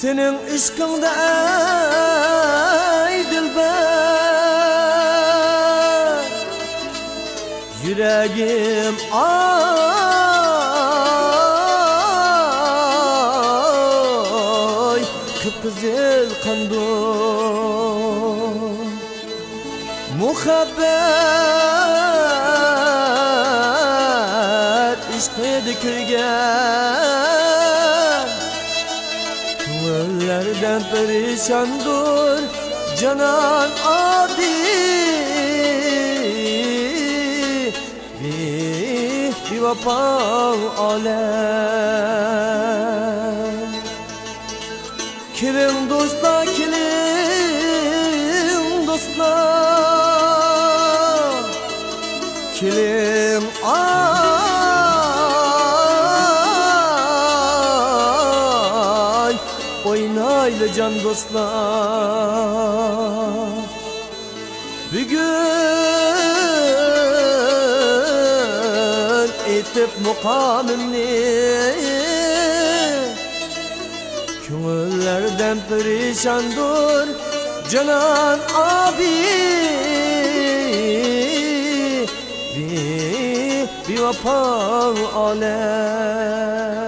senin aşkında ey dilber, yüreğim ay kıpkızıl kandım. Muhabbet işkıydı kürgen, kömürlerden perişandır canan abi. Bir vapa alem, kilim dostlar, kilim dostlar, kilim ay oynaylı can dostlar. Bugün etip mukamimni, kömürlerden perişandır canan abi. Bir vapa alem.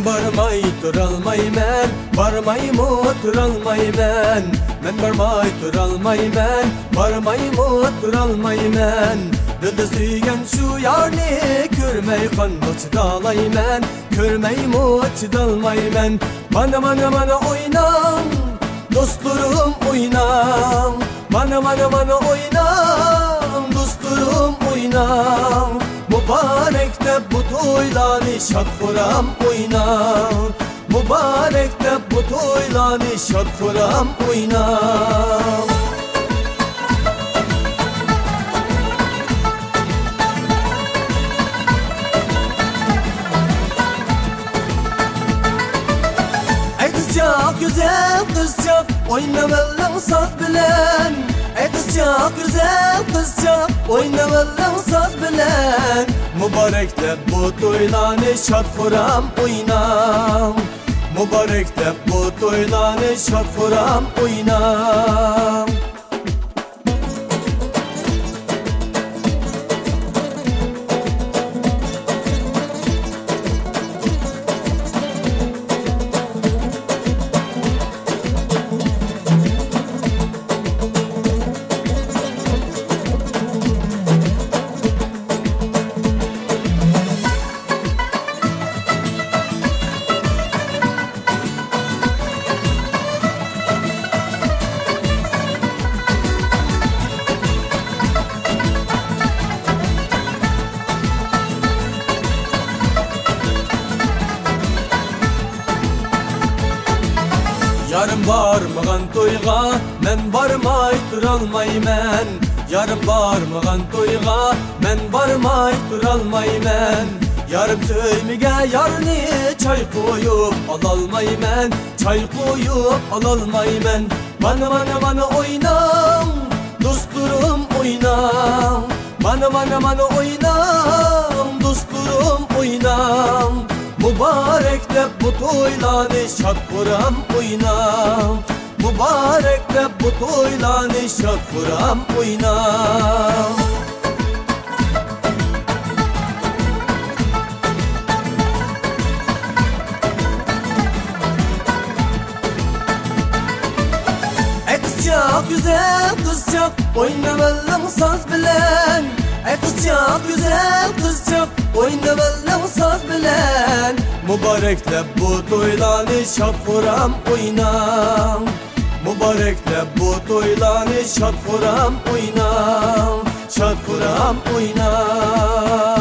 Barmay duralmayman, barmaymu duralmayman. Men barmay duralmayman, barmaymu duralmayman. Dilde suygan şu yarni körmey qandı çıdalayman, körmeymu çıdalmayman. Mana oynam, dostlarım oynam. Mana oynam, dostlarım oynam. Mübarekte bu toylani şad kuram oynam. Mübarekte bu toylani şad kuram oynam. Ey kızcak, güzel kızcak, oynamalım saz bilen. Ey kızcak, güzel kızcak, oynamalım saz bilen. Mübarekte bu toylani şad kuram oynam. Mübarekte bu toylani şad kuram oynam. Yarım barmağın toyga, men barmay duralmayman. Yarım barmağın toyga, men barmay duralmayman. Yarım söymige yarni çay koyup alalmayman, çay koyup alalmayman. Mana oynam, dostlarım oynam. Mana oynam, dostlarım oynam. Mübarekte bu toylani şad kuram oynam. Mübarekte bu toylani şad kuram oynam. Ey kızcak, güzel kızcak, oynamalım saz bilen. Ey kızcak, güzel kızcak, oynamalım saz bilen. Mübarekte bu toylani şad kuram oynam. Mübarekte bu toylani şad kuram oynam. Şad kuram oynam.